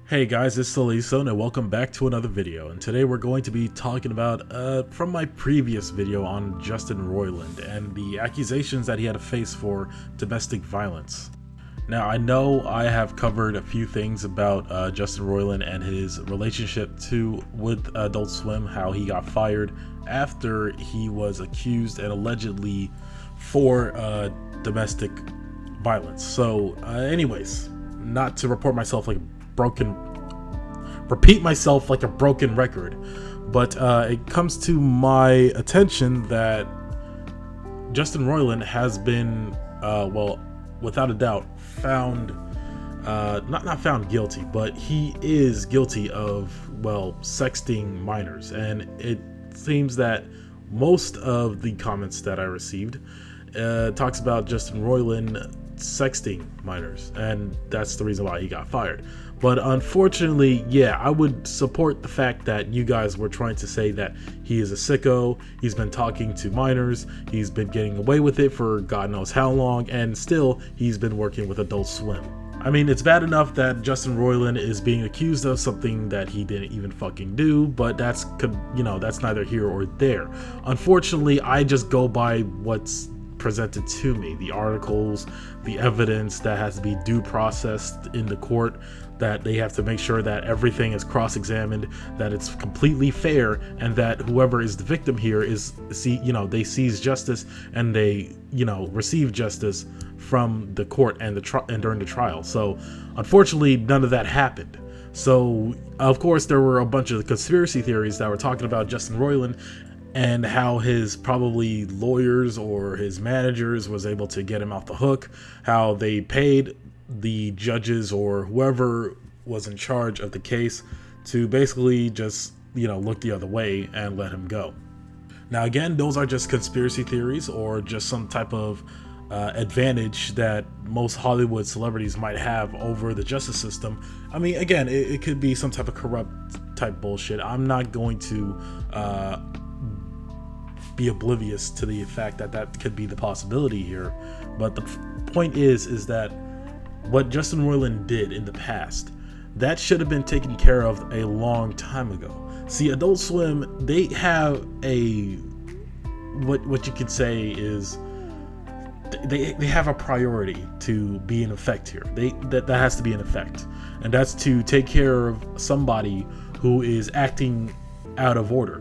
Hey guys, it's Saliso and welcome back to another video, and today we're going to be talking about from my previous video on Justin Roiland and the accusations that he had to face for domestic violence. Now, I know I have covered a few things about Justin Roiland and his relationship with Adult Swim, how he got fired after he was accused and allegedly for domestic violence. So anyways, not to repeat myself like a broken record, but it comes to my attention that Justin Roiland has been well, without a doubt found not found guilty, but he is guilty of, well, sexting minors. And it seems that most of the comments that I received talks about Justin Roiland sexting minors, and that's the reason why he got fired. But unfortunately, yeah, I would support the fact that you guys were trying to say that he is a sicko, he's been talking to minors, he's been getting away with it for God knows how long, and still he's been working with Adult Swim. I mean, it's bad enough that Justin Roiland is being accused of something that he didn't even fucking do, but that's neither here or there. Unfortunately, I just go by what's presented to me, the articles, the evidence that has to be due processed in the court, that they have to make sure that everything is cross-examined, that it's completely fair, and that whoever is the victim here they seize justice and they receive justice from the court and during the trial. So unfortunately, none of that happened. So of course there were a bunch of conspiracy theories that were talking about Justin Roiland and how his probably lawyers or his managers was able to get him off the hook, how they paid the judges or whoever was in charge of the case to basically just look the other way and let him go. Now again, those are just conspiracy theories or just some type of advantage that most Hollywood celebrities might have over the justice system. I mean, again, it could be some type of corrupt type bullshit. I'm not going to be oblivious to the fact that that could be the possibility here, but the point is that what Justin Roiland did in the past, that should have been taken care of a long time ago. See, Adult Swim, they have a what you could say is they have a priority to be in effect here. That has to be in effect, and that's to take care of somebody who is acting out of order,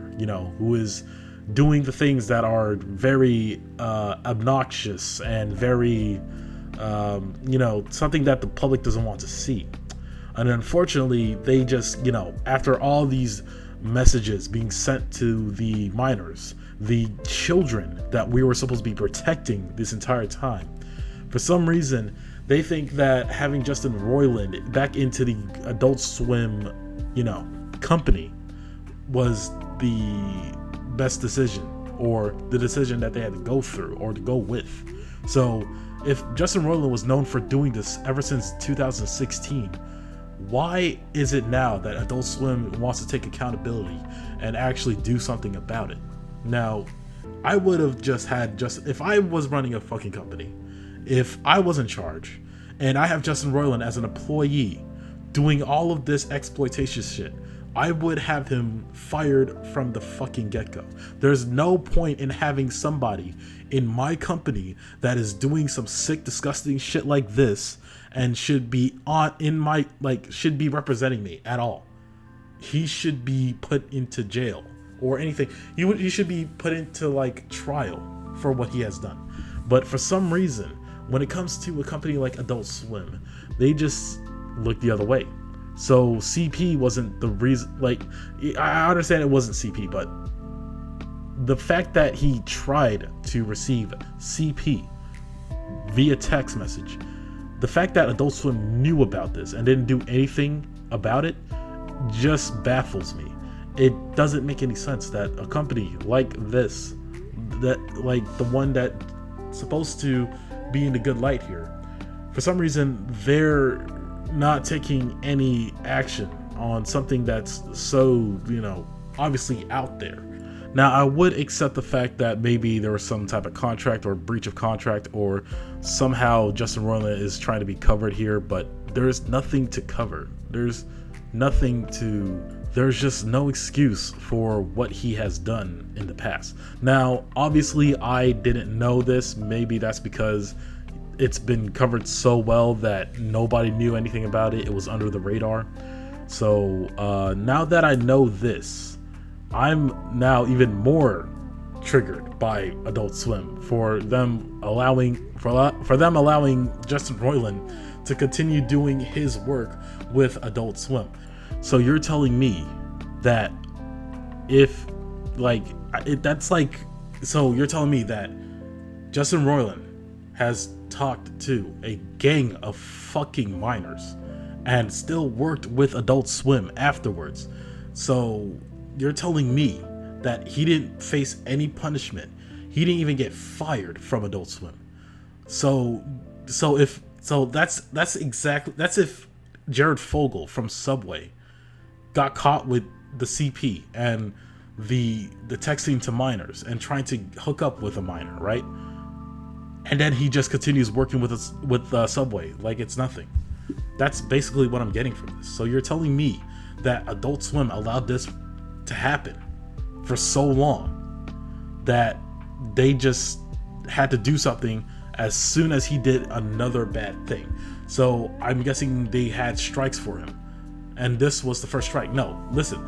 who is doing the things that are very obnoxious and very something that the public doesn't want to see. And unfortunately, they just after all these messages being sent to the minors, the children that we were supposed to be protecting this entire time, for some reason they think that having Justin Roiland back into the Adult Swim company was the best decision, or the decision that they had to go through or to go with. So if Justin Roiland was known for doing this ever since 2016, why is it now that Adult Swim wants to take accountability and actually do something about it? Now, I would have if I was running a fucking company, if I was in charge and I have Justin Roiland as an employee doing all of this exploitation shit, I would have him fired from the fucking get-go. There's no point in having somebody in my company that is doing some sick, disgusting shit like this and should be should be representing me at all. He should be put into jail or anything. He should be put into trial for what he has done. But for some reason, when it comes to a company like Adult Swim, they just look the other way. So CP wasn't the reason. I understand it wasn't CP, but the fact that he tried to receive CP via text message, the fact that Adult Swim knew about this and didn't do anything about it, just baffles me. It doesn't make any sense that a company like this, that the one that's supposed to be in the good light here, for some reason they're not taking any action on something that's so obviously out there. Now, I would accept the fact that maybe there was some type of contract or breach of contract, or somehow Justin Roiland is trying to be covered here, but there's nothing to cover. There's nothing to, there's just no excuse for what he has done in the past. Now, obviously, I didn't know this. Maybe that's because it's been covered so well that nobody knew anything about it. It was under the radar. So now that I know this, I'm now even more triggered by Adult Swim for them allowing Justin Roiland to continue doing his work with Adult Swim. So you're telling me that if so you're telling me that Justin Roiland has talked to a gang of fucking minors and still worked with Adult Swim afterwards. So you're telling me that he didn't face any punishment. He didn't even get fired from Adult Swim. That's if Jared Fogle from Subway got caught with the CP and the texting to minors and trying to hook up with a minor, right? And then he just continues working with Subway like it's nothing. That's basically what I'm getting from this. So you're telling me that Adult Swim allowed this to happen for so long that they just had to do something as soon as he did another bad thing. So I'm guessing they had strikes for him, and this was the first strike. No, listen,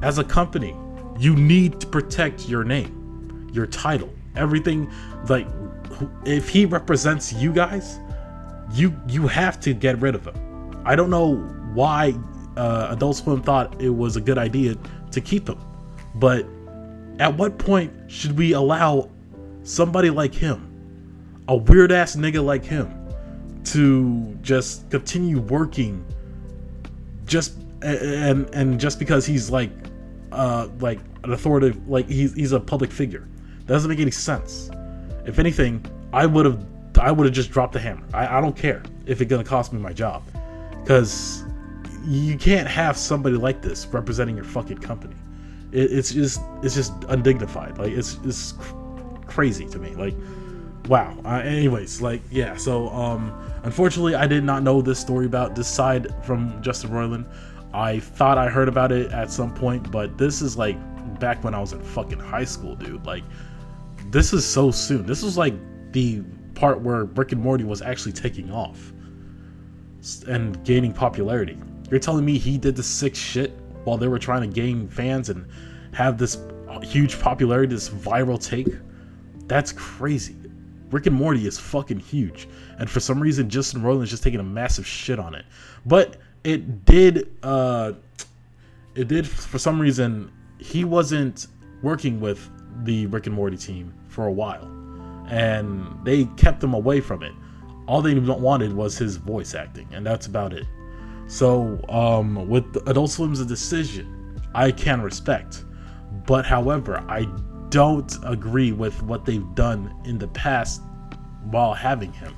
as a company, you need to protect your name, your title, everything. Like, if he represents you guys, you have to get rid of him. I don't know why Adult Swim thought it was a good idea to keep him, but at what point should we allow somebody like him, a weird ass nigga like him, to just continue working just because he's like an authoritative, like he's a public figure? That doesn't make any sense. If anything, I would have just dropped the hammer. I don't care if it's gonna cost me my job, because you can't have somebody like this representing your fucking company. It's just undignified. Like, it's crazy to me. Like, wow. Anyways, like, yeah. So unfortunately, I did not know this story about this side from Justin Roiland. I thought I heard about it at some point, but this is like back when I was in fucking high school, dude. Like, this is so soon. This was like the part where Rick and Morty was actually taking off and gaining popularity. You're telling me he did this sick shit while they were trying to gain fans and have this huge popularity, this viral take? That's crazy. Rick and Morty is fucking huge, and for some reason Justin Roiland is just taking a massive shit on it. But it did for some reason, he wasn't working with the Rick and Morty team for a while, and they kept him away from it. All they wanted was his voice acting, and that's about it. So with Adult Swim's decision, I can respect, but however, I don't agree with what they've done in the past while having him.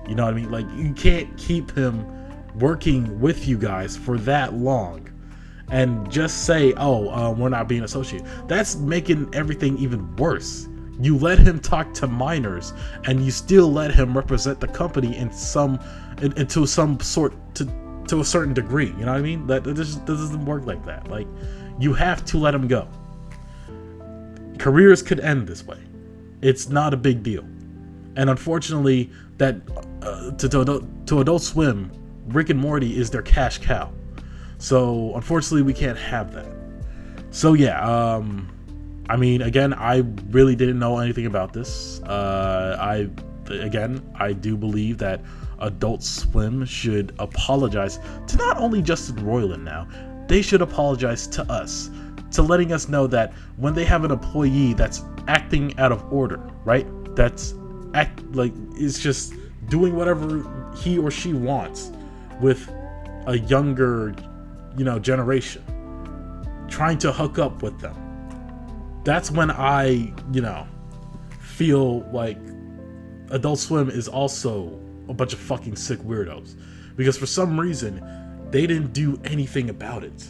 You know what I mean? Like, you can't keep him working with you guys for that long and just say, we're not being associated. That's making everything even worse. You let him talk to minors, and you still let him represent the company to a certain degree. You know what I mean? That doesn't work like that. Like, you have to let him go. Careers could end this way. It's not a big deal. And unfortunately, that to Adult Swim, Rick and Morty is their cash cow. So unfortunately, we can't have that. So yeah, I mean, again, I really didn't know anything about this. I do believe that Adult Swim should apologize to not only Justin Roiland now, they should apologize to us, to letting us know that when they have an employee that's acting out of order, right? Is just doing whatever he or she wants with a younger, generation, trying to hook up with them. That's when I, feel like Adult Swim is also a bunch of fucking sick weirdos, because for some reason they didn't do anything about it,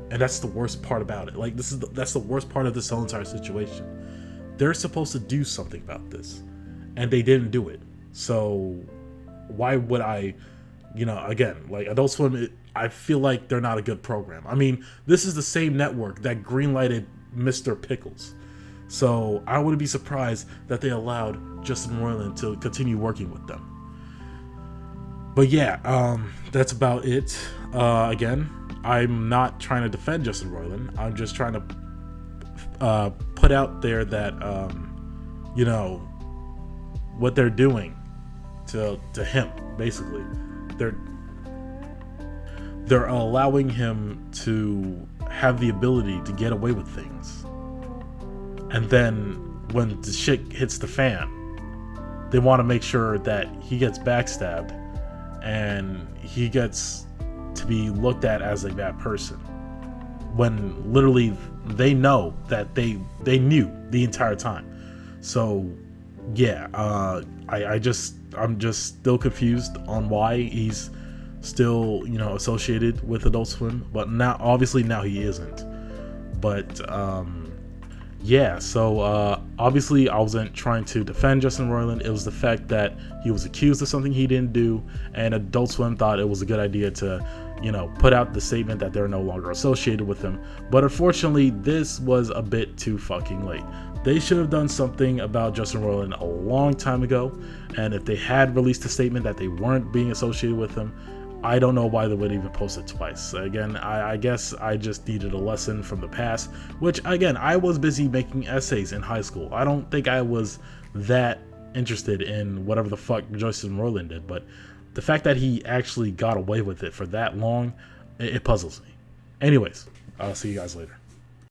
and that's the worst part about it. Like, that's the worst part of this whole entire situation. They're supposed to do something about this, and they didn't do it. So why would I you know, again, like Adult Swim, I feel like they're not a good program. I mean, this is the same network that greenlighted Mr. Pickles. So I wouldn't be surprised that they allowed Justin Roiland to continue working with them. But yeah, that's about it. Again, I'm not trying to defend Justin Roiland. I'm just trying to put out there that, you know, what they're doing to him, basically. They're allowing him to have the ability to get away with things. And then when the shit hits the fan, they want to make sure that he gets backstabbed and he gets to be looked at as a bad person, when literally they know that they knew the entire time. So yeah, I'm just still confused on why he's still, you know, associated with Adult Swim, but now obviously now he isn't. But yeah, so obviously I wasn't trying to defend Justin Roiland. It was the fact that he was accused of something he didn't do, and Adult Swim thought it was a good idea to, you know, put out the statement that they're no longer associated with him. But unfortunately, this was a bit too fucking late. They should have done something about Justin Roiland a long time ago, and if they had released a statement that they weren't being associated with him, I don't know why they would even post it twice. Again, I guess I just needed a lesson from the past, which again, I was busy making essays in high school. I don't think I was that interested in whatever the fuck Justin Roiland did, but the fact that he actually got away with it for that long, it puzzles me. Anyways, I'll see you guys later.